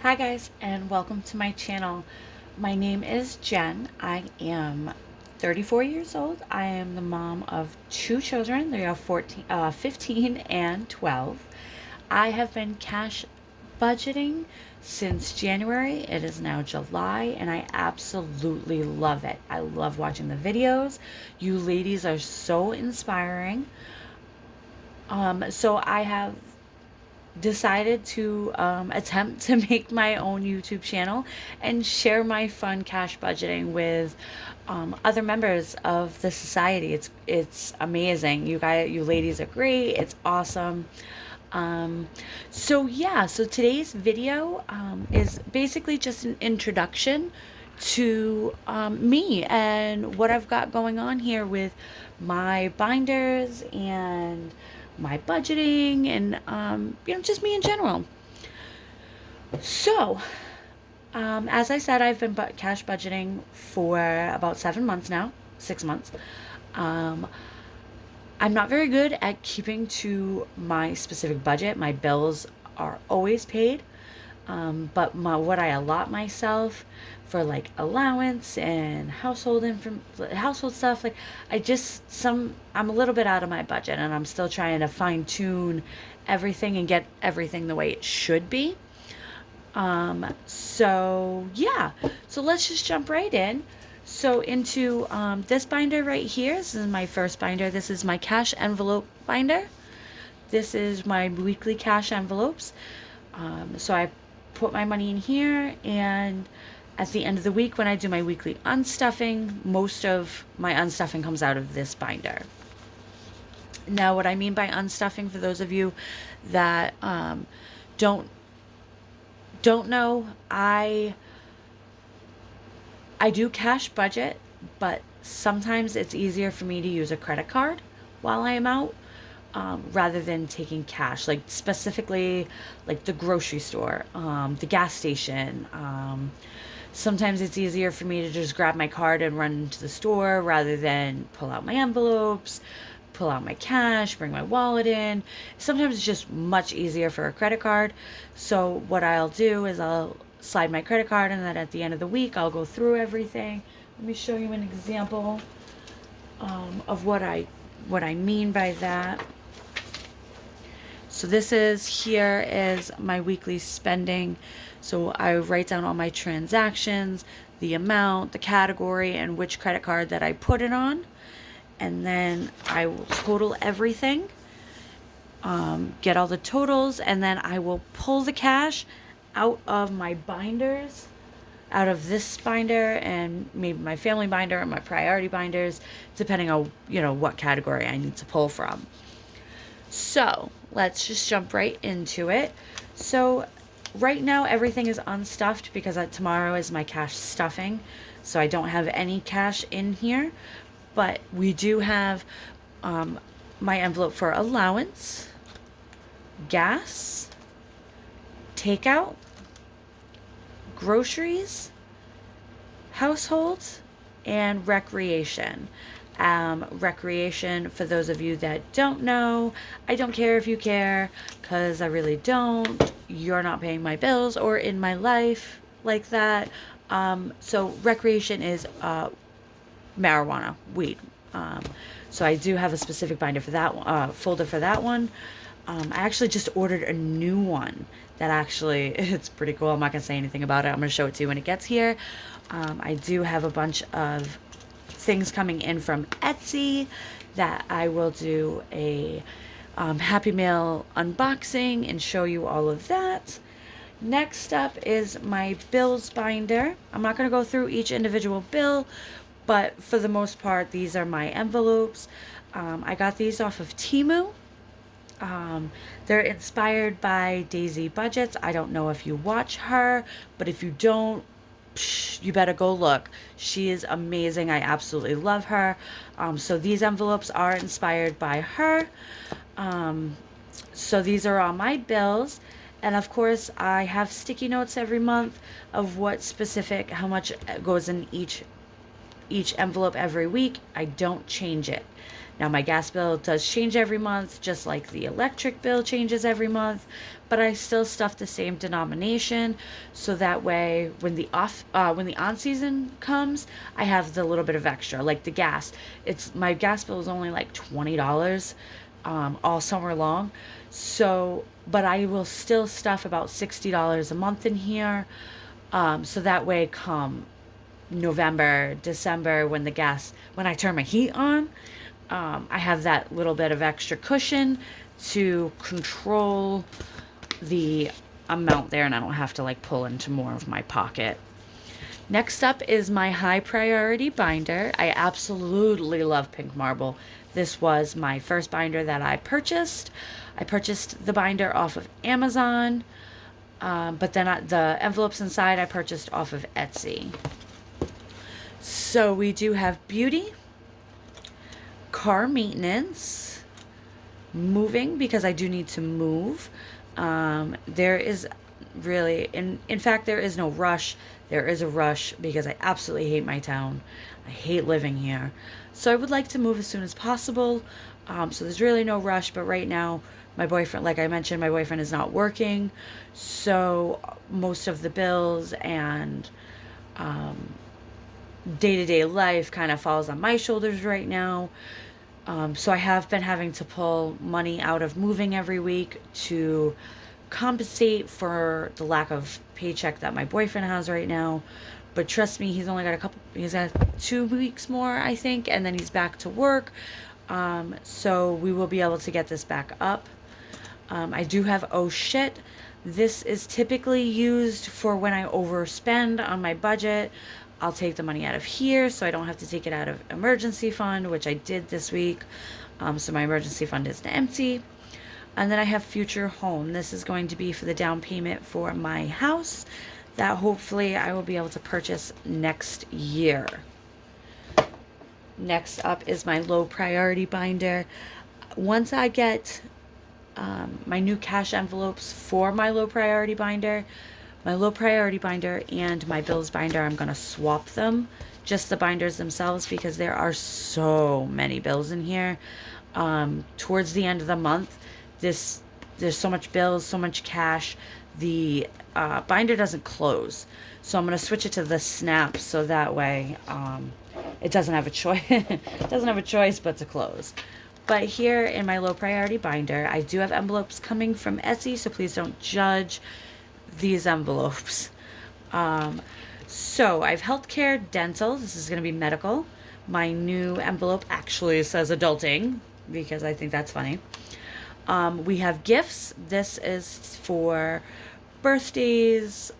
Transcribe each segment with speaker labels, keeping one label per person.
Speaker 1: Hi guys, and welcome to my channel. My name is Jen. I am 34 years old. I am the mom of two children. They are 15 and 12. I have been cash budgeting since January. It is now July, and I absolutely love it. I love watching the videos. You ladies are so inspiring. So I have decided to attempt to make my own YouTube channel and share my fun cash budgeting with other members of the society. It's amazing. You ladies are great. It's awesome. Um, so today's video is basically just an introduction to me and what I've got going on here with my binders and my budgeting and just me in general. So, as I said, I've been cash budgeting for about 7 months now, 6 months. Um, I'm not very good at keeping to my specific budget. My bills are always paid. What I allot myself for like allowance and household stuff, like I'm a little bit out of my budget, and I'm still trying to fine tune everything and get everything the way it should be. So let's just jump right in. So into this binder right here. This is my first binder. This is my cash envelope binder. This is my weekly cash envelopes. So I put my money in here, and at the end of the week when I do my weekly unstuffing, most of my unstuffing comes out of this binder. Now, what I mean by unstuffing, for those of you that don't know, I do cash budget, but sometimes it's easier for me to use a credit card while I am out, rather than taking cash, like specifically like the grocery store, the gas station. Sometimes it's easier for me to just grab my card and run into the store rather than pull out my envelopes, pull out my cash, bring my wallet in. Sometimes it's just much easier for a credit card. So what I'll do is I'll slide my credit card, and then at the end of the week I'll go through everything. Let me show you an example of what I mean by that. So here is my weekly spending. So I write down all my transactions, the amount, the category, and which credit card that I put it on. And then I will total everything, get all the totals, and then I will pull the cash out of my binders, out of this binder and maybe my family binder and my priority binders, depending on what category I need to pull from. So let's just jump right into it. So right now everything is unstuffed because tomorrow is my cash stuffing, so I don't have any cash in here. But we do have my envelope for allowance, gas, takeout, groceries, households, and recreation. Recreation, for those of you that don't know, I don't care if you care, because I really don't. You're not paying my bills or in my life like that. So recreation is marijuana, weed. So I do have a specific binder for that folder for that one. I actually just ordered a new one that actually it's pretty cool. I'm not gonna say anything about it. I'm gonna show it to you when it gets here. I do have a bunch of things coming in from Etsy that I will do a Happy Mail unboxing and show you all of that. Next up is my bills binder. I'm not going to go through each individual bill, but for the most part, these are my envelopes. I got these off of Temu. They're inspired by Daisy Budgets. I don't know if you watch her, but if you don't, you better go look. She is amazing. I absolutely love her. So these envelopes are inspired by her. So these are all my bills. And of course, I have sticky notes every month of how much goes in each envelope every week. I don't change it. Now, my gas bill does change every month, just like the electric bill changes every month, but I still stuff the same denomination, so that way when the on season comes, I have the little bit of extra. Like the gas, it's my gas bill is only like $20 all summer long. So, but I will still stuff about $60 a month in here. So that way, come November, December, when I turn my heat on, I have that little bit of extra cushion to control the amount there, and I don't have to like pull into more of my pocket. Next up is my high priority binder. I absolutely love Pink Marble. This was my first binder that I purchased. I purchased the binder off of Amazon, but then the envelopes inside I purchased off of Etsy. So we do have beauty, car maintenance, moving because I do need to move. There is really, in fact, there is no rush. There is a rush because I absolutely hate my town. I hate living here. So I would like to move as soon as possible. So there's really no rush, but right now, my boyfriend, like I mentioned, my boyfriend is not working. So most of the bills and day-to-day life kind of falls on my shoulders right now. So I have been having to pull money out of moving every week to compensate for the lack of paycheck that my boyfriend has right now. But trust me, he's got 2 weeks more, I think, and then he's back to work. So we will be able to get this back up. I do have oh shit. This is typically used for when I overspend on my budget. I'll take the money out of here so I don't have to take it out of emergency fund, which I did this week. So my emergency fund is empty. And then I have future home. This is going to be for the down payment for my house that hopefully I will be able to purchase next year. Next up is my low priority binder. Once I get my new cash envelopes for my low priority binder and my bills binder, I'm going to swap them, just the binders themselves, because there are so many bills in here. Towards the end of the month, there's so much bills, so much cash, the binder doesn't close. So I'm going to switch it to the snap, so that way it doesn't have a choice. It doesn't have a choice but to close. But here in my low priority binder, I do have envelopes coming from Etsy, so please don't judge these envelopes. So I have healthcare, dental. This is going to be medical. My new envelope actually says adulting because I think that's funny. We have gifts. This is for birthdays,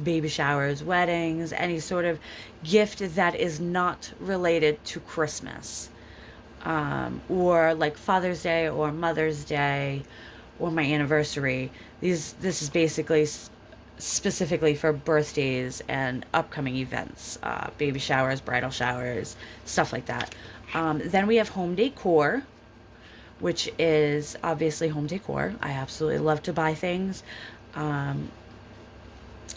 Speaker 1: baby showers, weddings, any sort of gift that is not related to Christmas, or like Father's Day or Mother's Day or my anniversary. This is basically specifically for birthdays and upcoming events, baby showers, bridal showers, stuff like that. Then we have home decor, which is obviously home decor. I absolutely love to buy things.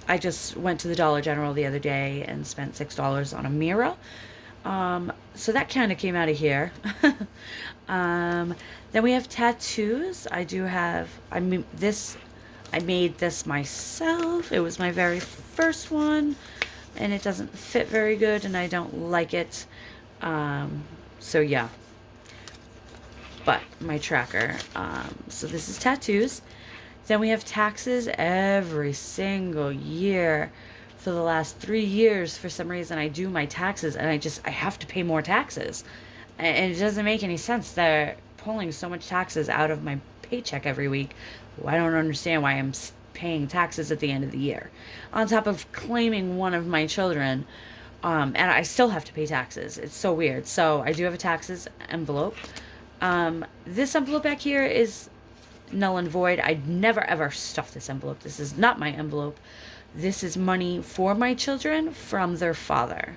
Speaker 1: I just went to the Dollar General the other day and spent $6 on a mirror. So that kind of came out of here. Then we have tattoos. I made this myself. It was my very first one, and it doesn't fit very good, and I don't like it. So yeah. But my tracker. So this is tattoos. Then we have taxes every single year. For the last 3 years, for some reason, I do my taxes, and I have to pay more taxes. And it doesn't make any sense. They're pulling so much taxes out of my paycheck every week. I don't understand why I'm paying taxes at the end of the year. On top of claiming one of my children, and I still have to pay taxes. It's so weird. So I do have a taxes envelope. This envelope back here is null and void. I'd never ever stuff this envelope. This is not my envelope. This is money for my children from their father.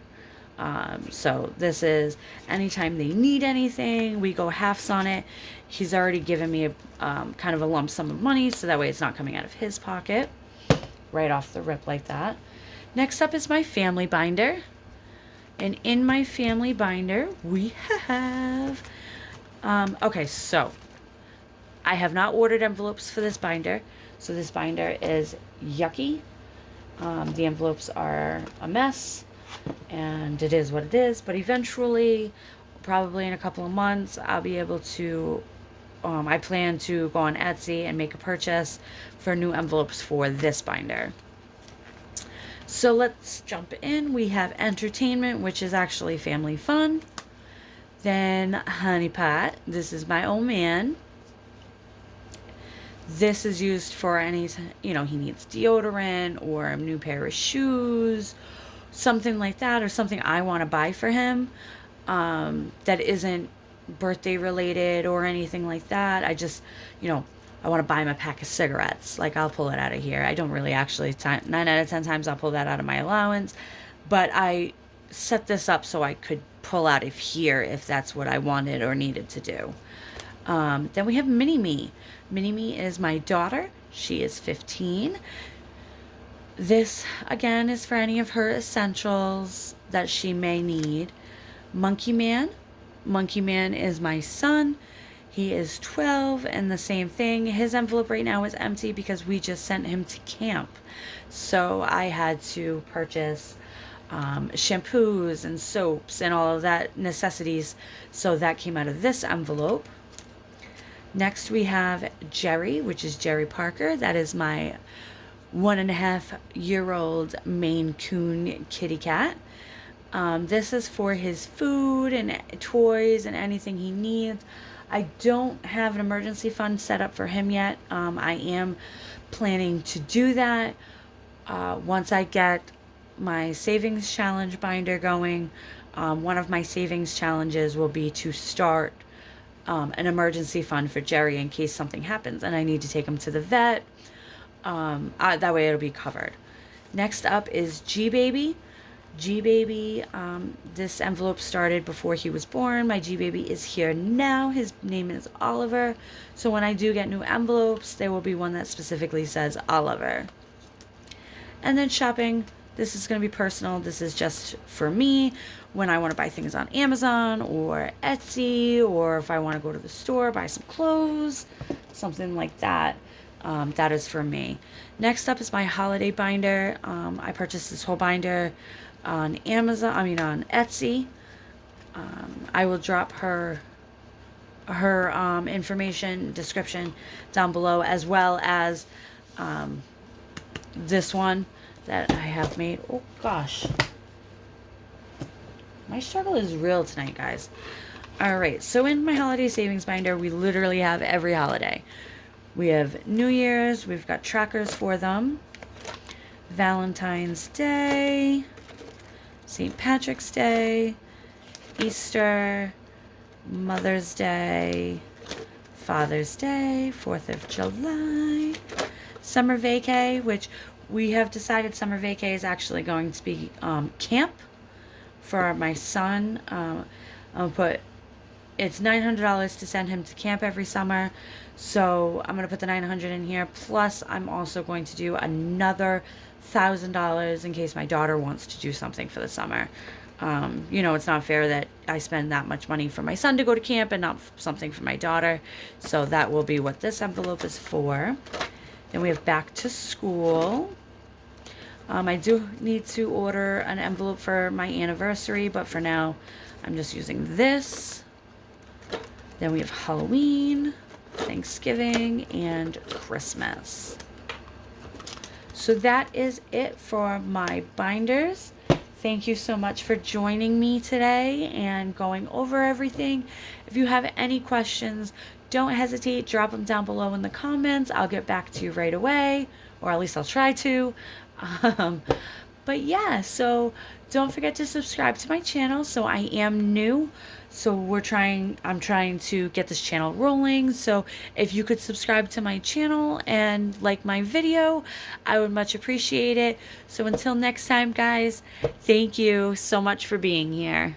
Speaker 1: So this is anytime they need anything, we go halves on it. He's already given me a kind of a lump sum of money, so that way it's not coming out of his pocket right off the rip like that. Next up is my family binder. And in my family binder, we have, okay, so I have not ordered envelopes for this binder. So this binder is yucky. The envelopes are a mess, and it is what it is. But eventually, probably in a couple of months, I'll be able to. I plan to go on Etsy and make a purchase for new envelopes for this binder. So let's jump in. We have entertainment, which is actually family fun. Then Honey Pot. This is my old man. This is used for any, he needs deodorant or a new pair of shoes, something like that, or something I want to buy for him that isn't birthday related or anything like that. I just, I want to buy him a pack of cigarettes. Like, I'll pull it out of here. I don't really actually, 9 out of 10 times I'll pull that out of my allowance. But I set this up so I could pull out of here if that's what I wanted or needed to do. Then we have Mini Me. Mini Me is my daughter. She is 15. This, again, is for any of her essentials that she may need. Monkey Man. Monkey Man is my son. He is 12, and the same thing. His envelope right now is empty because we just sent him to camp. So I had to purchase shampoos and soaps and all of that necessities. So that came out of this envelope. Next we have Jerry, which is Jerry Parker. That is my 1.5-year-old Maine Coon kitty cat. This is for his food and toys and anything he needs. I don't have an emergency fund set up for him yet. I am planning to do that once I get my savings challenge binder going. One of my savings challenges will be to start an emergency fund for Jerry in case something happens and I need to take him to the vet. That way it'll be covered. Next up is G-Baby. G-Baby, this envelope started before he was born. My G-Baby is here now. His name is Oliver. So when I do get new envelopes, there will be one that specifically says Oliver. And then shopping. This is going to be personal. This is just for me when I want to buy things on Amazon or Etsy, or if I want to go to the store, buy some clothes, something like that. That is for me. Next up is my holiday binder. I purchased this whole binder on on Etsy. I will drop her information description down below, as well as this one that I have made. Oh gosh, my struggle is real tonight, guys. All right, so in my holiday savings binder, we literally have every holiday. We have New Year's, we've got trackers for them, Valentine's Day, St. Patrick's Day, Easter, Mother's Day, Father's Day, 4th of July, summer vacay, which we have decided summer vacay is actually going to be camp for my son. I'll put, it's $900 to send him to camp every summer. So I'm going to put the $900 in here. Plus, I'm also going to do another $1,000 in case my daughter wants to do something for the summer. It's not fair that I spend that much money for my son to go to camp and not something for my daughter. So that will be what this envelope is for. Then we have back to school. I do need to order an envelope for my anniversary, but for now, I'm just using this. Then we have Halloween, Thanksgiving, and Christmas. So that is it for my binders. Thank you so much for joining me today and going over everything. If you have any questions, don't hesitate, drop them down below in the comments. I'll get back to you right away, or at least I'll try to. But yeah, so don't forget to subscribe to my channel. So I am new. So I'm trying to get this channel rolling. So if you could subscribe to my channel and like my video, I would much appreciate it. So until next time, guys, thank you so much for being here.